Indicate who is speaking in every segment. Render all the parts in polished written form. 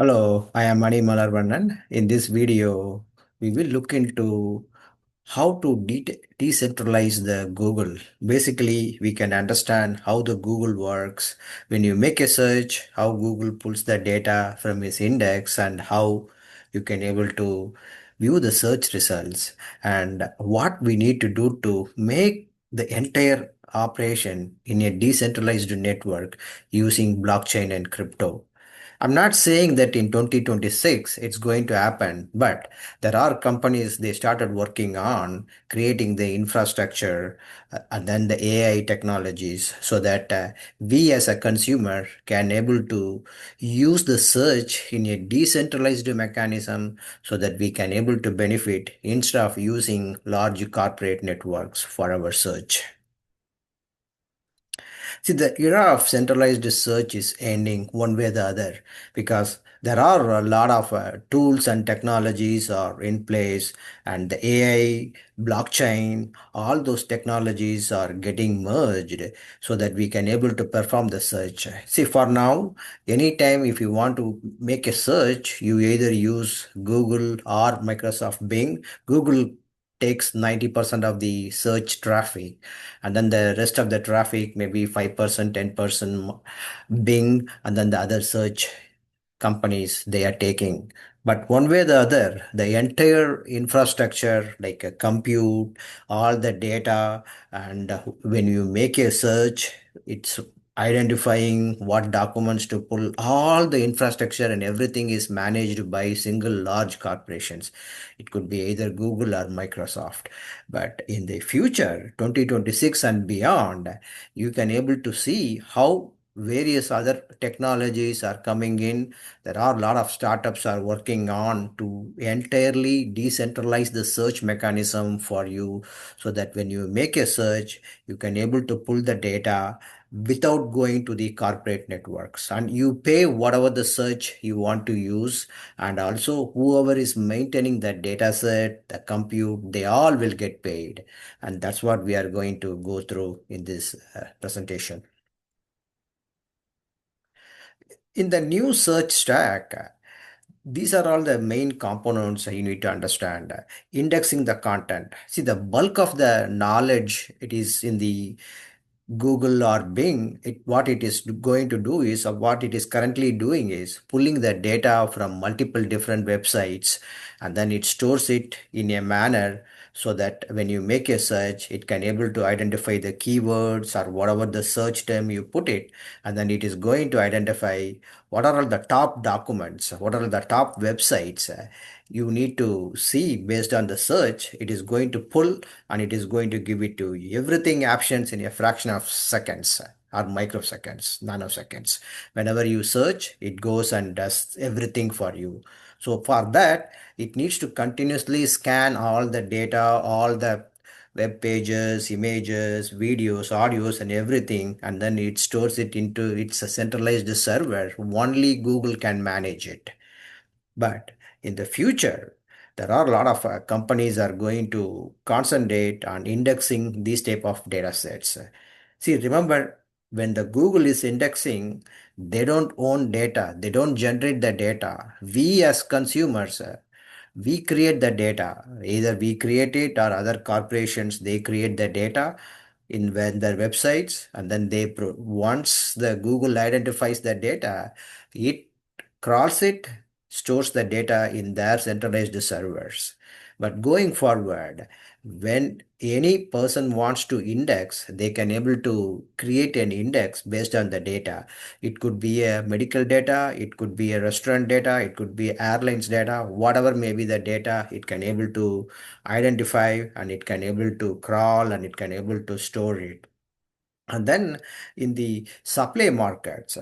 Speaker 1: Hello, I am Mani Malarvannan. In this video, we will look into how to decentralize the Google. Basically, we can understand how the Google works. When you make a search, how Google pulls the data from its index and how you can able to view the search results and what we need to do to make the entire operation in a decentralized network using blockchain and crypto. I'm not saying that in 2026 it's going to happen, but there are companies they started working on creating the infrastructure and then the AI technologies so that we as a consumer can able to use the search in a decentralized mechanism so that we can able to benefit instead of using large corporate networks for our search. See, the era of centralized search is ending one way or the other because there are a lot of tools and technologies are in place, and the AI, blockchain, all those technologies are getting merged so that we can able to perform the search. See, for now, anytime if you want to make a search, you either use Google or Microsoft Bing. Google takes 90% of the search traffic, and then the rest of the traffic maybe 5% 10% Bing, and then the other search companies they are taking. But one way or the other, the entire infrastructure like a compute, all the data, and when you make a search, it's identifying what documents to pull. All the infrastructure and everything is managed by single large corporations. It could be either Google or Microsoft. But in the future, 2026 and beyond, you can able to see how various other technologies are coming in. There are a lot of startups are working on to entirely decentralize the search mechanism for you so that when you make a search, you can able to pull the data without going to the corporate networks, and you pay whatever the search you want to use, and also whoever is maintaining the data set, the compute, they all will get paid. And that's what we are going to go through in this presentation. In the new search stack, these are all the main components you need to understand. Indexing the content. See, the bulk of the knowledge, it is in the Google or Bing. What it is going to do is, or what it is currently doing is pulling the data from multiple different websites, and then it stores it in a manner so that when you make a search, it can able to identify the keywords or whatever the search term you put it, and then it is going to identify what are all the top documents, what are the top websites you need to see based on the search. It is going to pull and it is going to give it to you. Everything actions in a fraction of seconds or microseconds, nanoseconds. Whenever you search, it goes and does everything for you. So for that, it needs to continuously scan all the data, all the web pages, images, videos, audios, and everything, and then it stores it into its a centralized server. Only Google can manage it. But in the future, there are a lot of companies are going to concentrate on indexing these type of data sets. See, remember when the Google is indexing, they don't own data. They don't generate the data. We as consumers, we create the data. Either we create it or other corporations, they create the data in when their websites, and then once the Google identifies the data, it crawls it, stores the data in their centralized servers. But going forward, when any person wants to index, they can able to create an index based on the data. It could be a medical data, it could be a restaurant data, it could be airlines data, whatever may be the data, it can able to identify, and it can able to crawl, and it can able to store it. And then in the supply markets,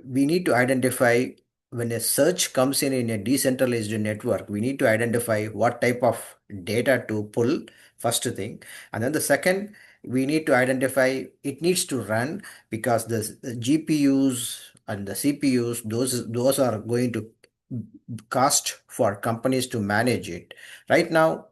Speaker 1: we need to identify when a search comes in a decentralized network, we need to identify what type of data to pull, first thing. And then the second, we need to identify it needs to run because the GPUs and the CPUs, those are going to cost for companies to manage it. Right now,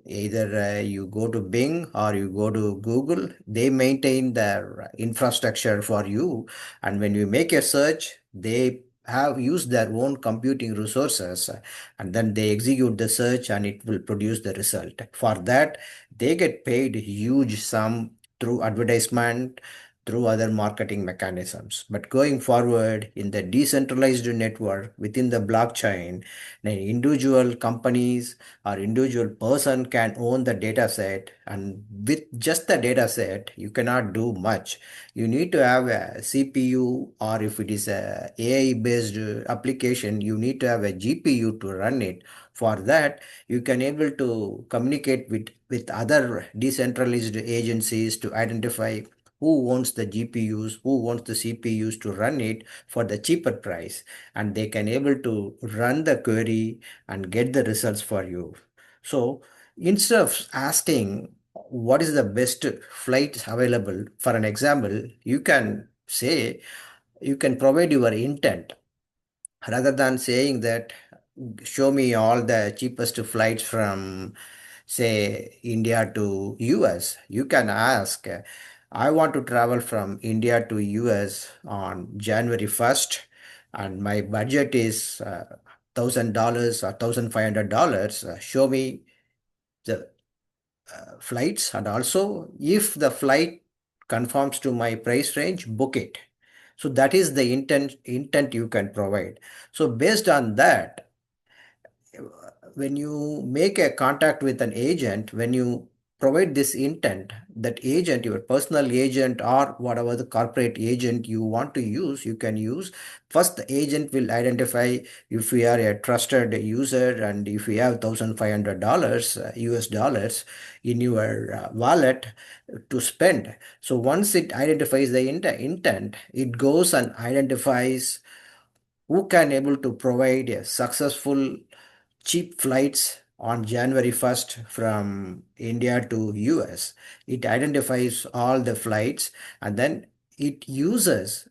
Speaker 1: either you go to Bing or you go to Google, they maintain their infrastructure for you. And when you make a search, they have used their own computing resources, and then they execute the search and it will produce the result. For that, they get paid huge sum through advertisement, through other marketing mechanisms. But going forward in the decentralized network within the blockchain, the individual companies or individual person can own the data set, and with just the data set you cannot do much. You need to have a CPU, or if it is a AI based application, you need to have a GPU to run it. For that, you can able to communicate with other decentralized agencies to identify who owns the GPUs, who owns the CPUs to run it for the cheaper price, and they can able to run the query and get the results for you. So instead of asking what is the best flights available, for an example, you can say, you can provide your intent rather than saying that show me all the cheapest flights from say India to US. You can ask, I want to travel from India to US on January 1st, and my budget is $1,000 or $1,500. Show me the flights, and also if the flight conforms to my price range, book it. So that is the intent you can provide. So based on that, when you make a contact with an agent, when you provide this intent, that agent, your personal agent or whatever the corporate agent you want to use, you can use. First, the agent will identify if we are a trusted user and if we have $1,500 US dollars in your wallet to spend. So once it identifies the intent, it goes and identifies who can able to provide a successful cheap flights on January 1st from India to US. It identifies all the flights, and then it uses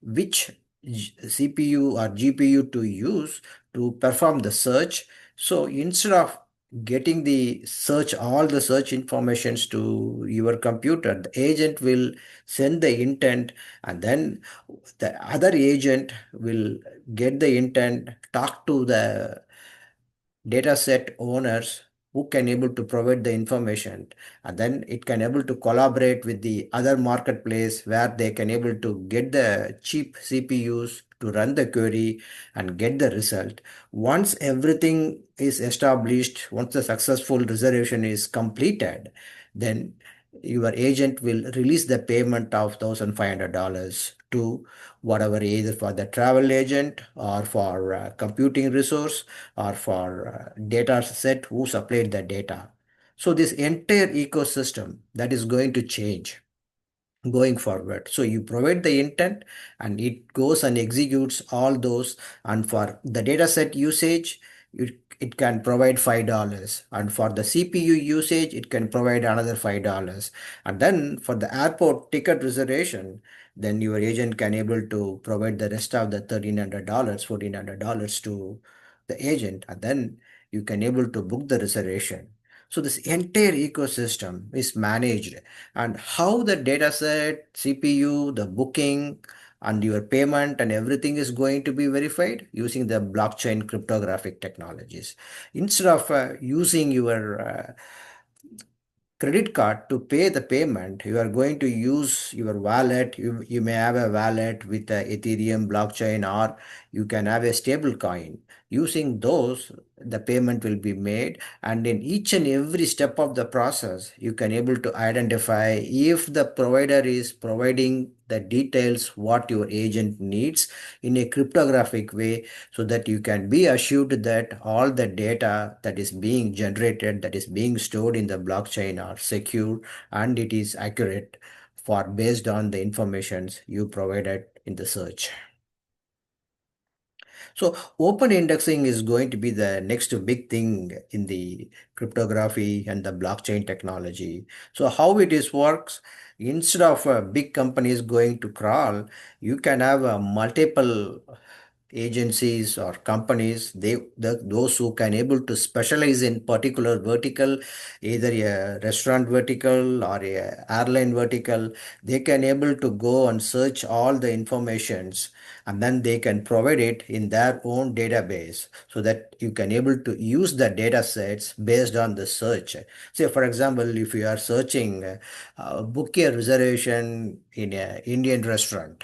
Speaker 1: which CPU or GPU to use to perform the search. So instead of getting the search, all the search informations to your computer, the agent will send the intent, and then the other agent will get the intent, talk to the dataset owners who can able to provide the information, and then it can able to collaborate with the other marketplace where they can able to get the cheap CPUs to run the query and get the result. Once everything is established, once the successful reservation is completed, then your agent will release the payment of $1,500 to whatever, either for the travel agent or for computing resource or for data set who supplied the data. So this entire ecosystem that is going to change going forward. So you provide the intent and it goes and executes all those. And for the dataset usage, it can provide $5. And for the CPU usage, it can provide another $5. And then for the airport ticket reservation, then your agent can able to provide the rest of the $1,300, $1,400 to the agent. And then you can able to book the reservation. So this entire ecosystem is managed, and how the dataset, CPU, the booking, and your payment and everything is going to be verified using the blockchain cryptographic technologies. Instead of using your credit card to pay the payment, you are going to use your wallet. You may have a wallet with the Ethereum blockchain, or you can have a stable coin. Using those, the payment will be made, and in each and every step of the process, you can able to identify if the provider is providing the details what your agent needs in a cryptographic way, so that you can be assured that all the data that is being generated, that is being stored in the blockchain are secure and it is accurate for based on the informations you provided in the search. So open indexing is going to be the next big thing in the cryptography and the blockchain technology. So how it is works, instead of big companies going to crawl, you can have multiple agencies or companies, those who can able to specialize in particular vertical, either a restaurant vertical or a airline vertical, they can able to go and search all the informations, and then they can provide it in their own database so that you can able to use the data sets based on the search. Say for example, if you are searching book a reservation in an Indian restaurant,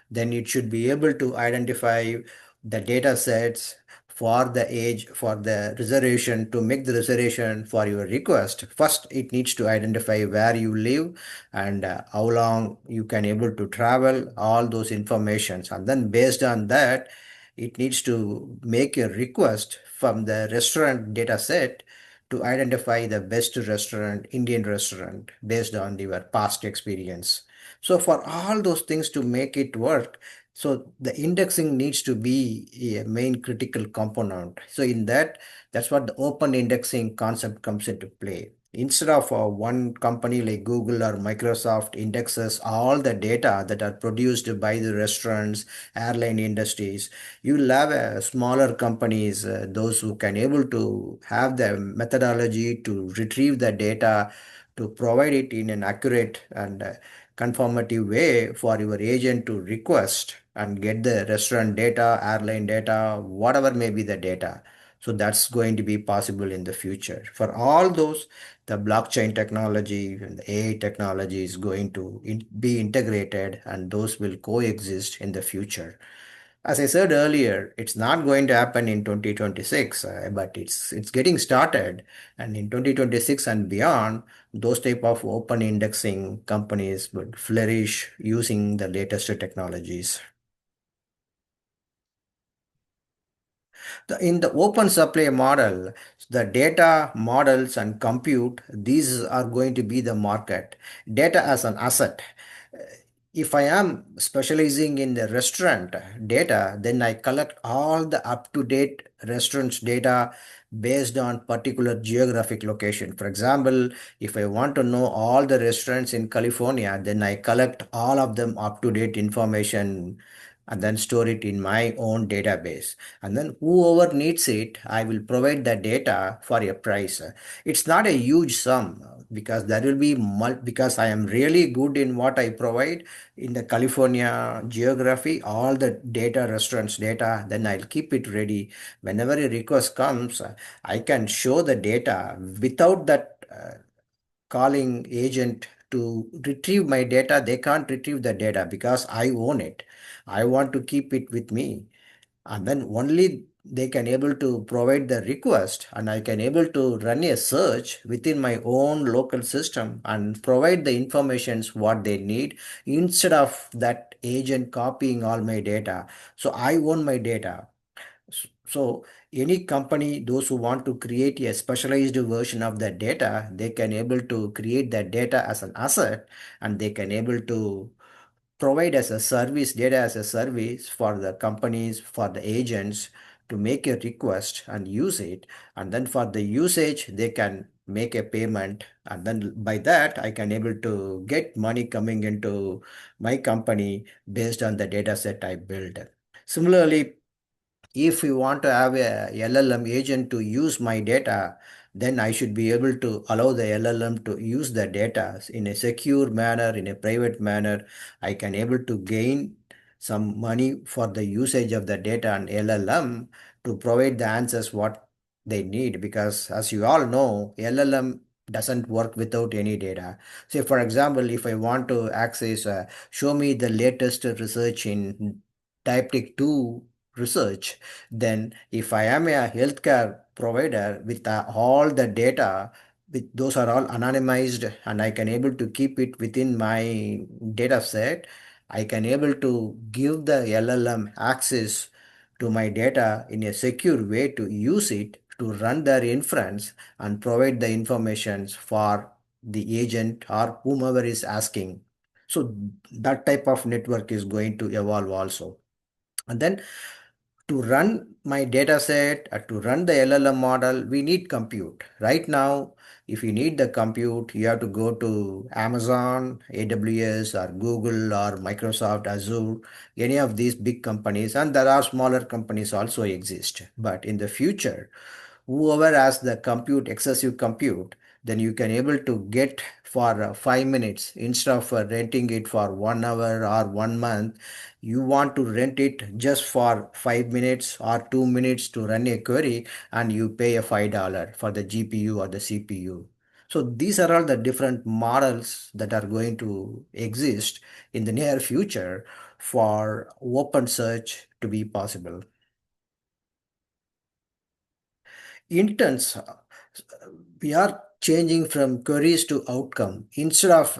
Speaker 1: then it should be able to identify the data sets for the age for the reservation. To make the reservation for your request, first it needs to identify where you live and how long you can able to travel, all those informations, and then based on that it needs to make a request from the restaurant data set to identify the best restaurant, Indian restaurant, based on your past experience. So for all those things to make it work, so the indexing needs to be a main critical component. So in that, that's what the open indexing concept comes into play. Instead of one company like Google or Microsoft indexes all the data that are produced by the restaurants, airline industries, you will have smaller companies, those who can able to have the methodology to retrieve the data, to provide it in an accurate and conformative way for your agent to request and get the restaurant data, airline data, whatever may be the data. So that's going to be possible in the future. For all those, the blockchain technology and the AI technology is going to be integrated, and those will coexist in the future. As I said earlier, it's not going to happen in 2026, but it's getting started. And in 2026 and beyond, those type of open indexing companies would flourish using the latest technologies. In the open supply model, the data models and compute, these are going to be the market. Data as an asset. If I am specializing in the restaurant data, then I collect all the up-to-date restaurants data based on particular geographic location. For example, if I want to know all the restaurants in California, then I collect all of them up-to-date information and then store it in my own database. And then whoever needs it, I will provide the data for a price. It's not a huge sum because there will be because I am really good in what I provide in the California geography, all the data, restaurants data, then I'll keep it ready. Whenever a request comes, I can show the data without that calling agent to retrieve my data. They can't retrieve the data because I own it. I want to keep it with me, and then only they can able to provide the request, and I can able to run a search within my own local system and provide the informations what they need, instead of that agent copying all my data. So I own my data. So any company, those who want to create a specialized version of that data, they can able to create that data as an asset, and they can able to provide as a service, data as a service for the companies, for the agents to make a request and use it. And then for the usage, they can make a payment. And then by that, I can able to get money coming into my company based on the data set I built. Similarly, if you want to have a LLM agent to use my data, then I should be able to allow the LLM to use the data in a secure manner, in a private manner. I can able to gain some money for the usage of the data and LLM to provide the answers what they need, because as you all know, LLM doesn't work without any data. Say for example, if I want to access, show me the latest research in diabetic 2 research, then if I am a healthcare provider with all the data, with those are all anonymized, and I can able to keep it within my data set, I can able to give the LLM access to my data in a secure way to use it to run their inference and provide the informations for the agent or whomever is asking. So that type of network is going to evolve also. And then To run my data set, to run the LLM model, we need compute. Right now, if you need the compute, you have to go to Amazon, AWS, or Google, or Microsoft, Azure, any of these big companies, and there are smaller companies also exist. But in the future, whoever has the compute, excessive compute, then you can able to get for 5 minutes instead of renting it for 1 hour or 1 month. You want to rent it just for 5 minutes or 2 minutes to run a query, and you pay a $5 for the GPU or the CPU. So these are all the different models that are going to exist in the near future for open search to be possible. Intents, we are changing from queries to outcome. Instead of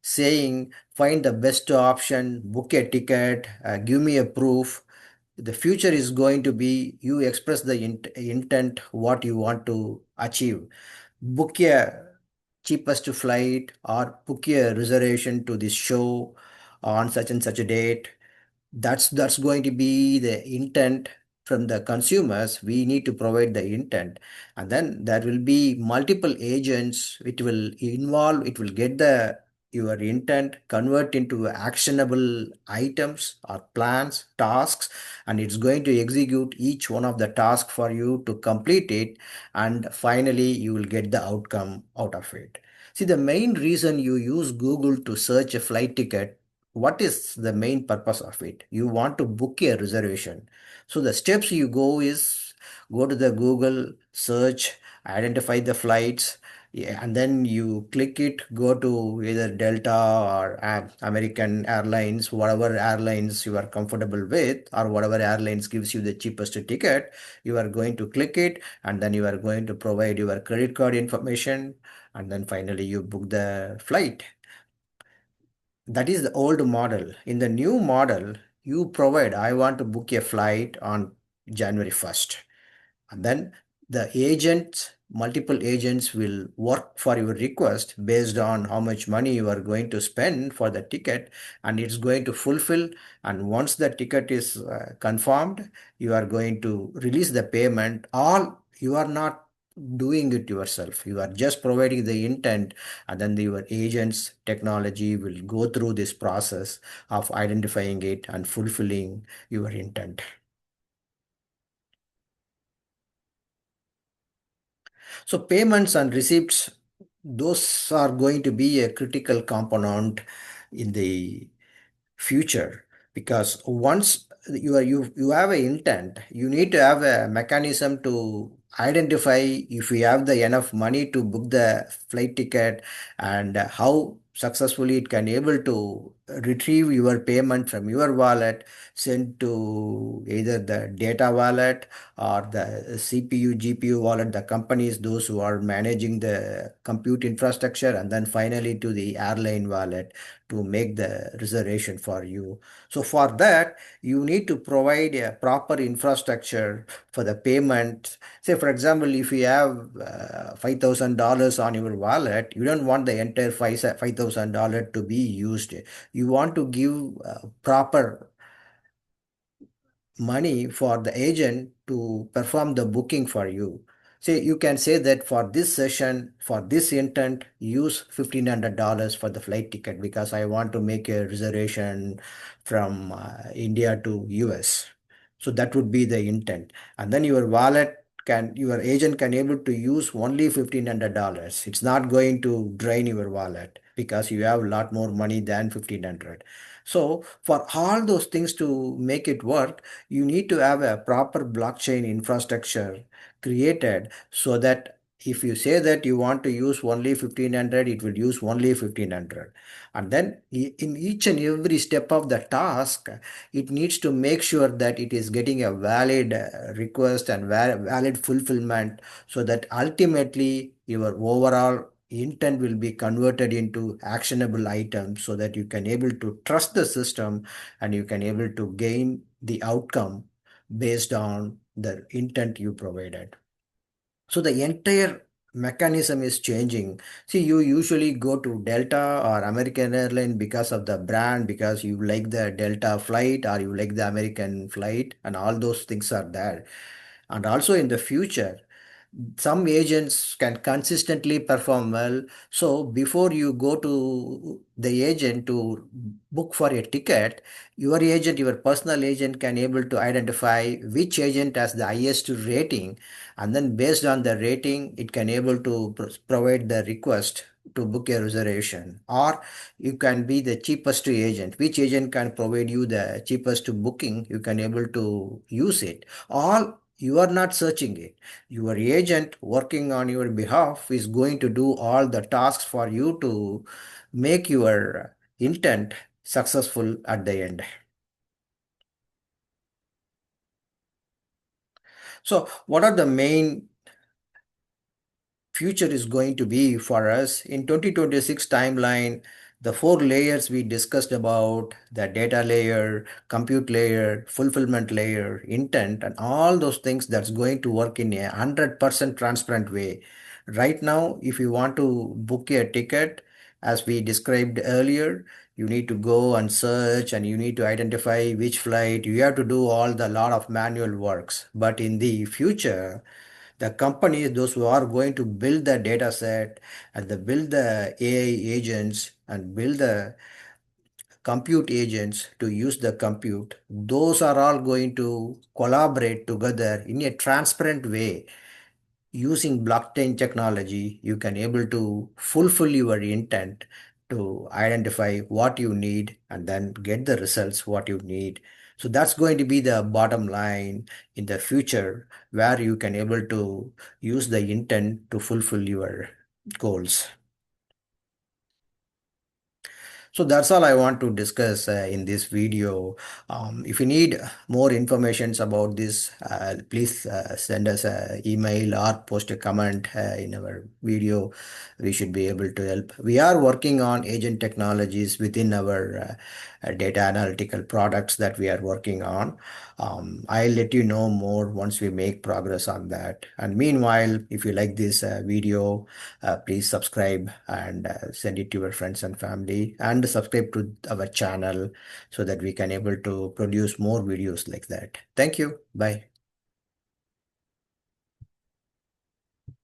Speaker 1: saying find the best option, book a ticket, give me a proof, the future is going to be you express the intent, what you want to achieve. Book a cheapest flight or book a reservation to this show on such and such a date. That's going to be the intent from the consumers. We need to provide the intent, and then there will be multiple agents. It will get the your intent, convert into actionable items or plans, tasks, and it's going to execute each one of the tasks for you to complete it, and finally you will get the outcome out of it. See, the main reason you use Google to search a flight ticket, what is the main purpose of it? You want to book a reservation. So the steps you go is go to the Google search, identify the flights, yeah, and then you click it, go to either Delta or American Airlines, whatever airlines you are comfortable with, or whatever airlines gives you the cheapest ticket. You are going to click it, and then you are going to provide your credit card information, and then finally you book the flight. That is the old model. In the new model, you provide, I want to book a flight on January 1st. And then the agents, multiple agents will work for your request based on how much money you are going to spend for the ticket, and it's going to fulfill. And once the ticket is confirmed, you are going to release the payment. All you are not doing it yourself. You are just providing the intent, and then your agents technology will go through this process of identifying it and fulfilling your intent. So payments and receipts, those are going to be a critical component in the future, because once you have an intent, you need to have a mechanism to identify if you have the enough money to book the flight ticket, and how successfully it can able to retrieve your payment from your wallet, send to either the data wallet or the CPU GPU wallet, the companies those who are managing the compute infrastructure, and then finally to the airline wallet to make the reservation for you. So for that, you need to provide a proper infrastructure for the payment. Say, for example, if you have $5,000 on your wallet, you don't want the entire $5,000 to be used. You want to give proper money for the agent to perform the booking for you. Say you can say that for this session, for this intent, use $1,500 for the flight ticket because I want to make a reservation from India to US. So that would be the intent. And then your agent can able to use only $1,500. It's not going to drain your wallet because you have a lot more money than 1,500. So for all those things to make it work, you need to have a proper blockchain infrastructure created, so that if you say that you want to use only 1,500, it will use only 1,500. And then in each and every step of the task, it needs to make sure that it is getting a valid request and valid fulfillment, so that ultimately your overall intent will be converted into actionable items, so that you can able to trust the system, and you can able to gain the outcome based on the intent you provided. So the entire mechanism is changing. See, you usually go to Delta or American airline because of the brand, because you like the Delta flight or you like the American flight, and all those things are there. And also in the future, some agents can consistently perform well. So before you go to the agent to book for a ticket, your agent, your personal agent can able to identify which agent has the highest rating, and then based on the rating, it can able to provide the request to book a reservation. Or you can be the cheapest agent. Which agent can provide you the cheapest booking, you can able to use it. All you are not searching it, your agent working on your behalf is going to do all the tasks for you to make your intent successful at the end. So, what are the main future is going to be for us in 2026 timeline? The four layers we discussed about, the data layer, compute layer, fulfillment layer, intent, and all those things, that's going to work in a 100% transparent way. Right now, if you want to book a ticket, as we described earlier, you need to go and search and you need to identify which flight. You have to do all the lot of manual works. But in the future, the companies, those who are going to build the data set and the build the AI agents and build the compute agents to use the compute, those are all going to collaborate together in a transparent way. Using blockchain technology, you can able to fulfill your intent to identify what you need and then get the results what you need. So that's going to be the bottom line in the future, where you can able to use the intent to fulfill your goals. So that's all I want to discuss in this video. If you need more informations about this, please send us an email or post a comment in our video. We should be able to help. We are working on agent technologies within our data analytical products that we are working on. I'll let you know more once we make progress on that. And meanwhile, if you like this video, please subscribe and send it to your friends and family, and subscribe to our channel so that we can able to produce more videos like that. Thank you. Bye.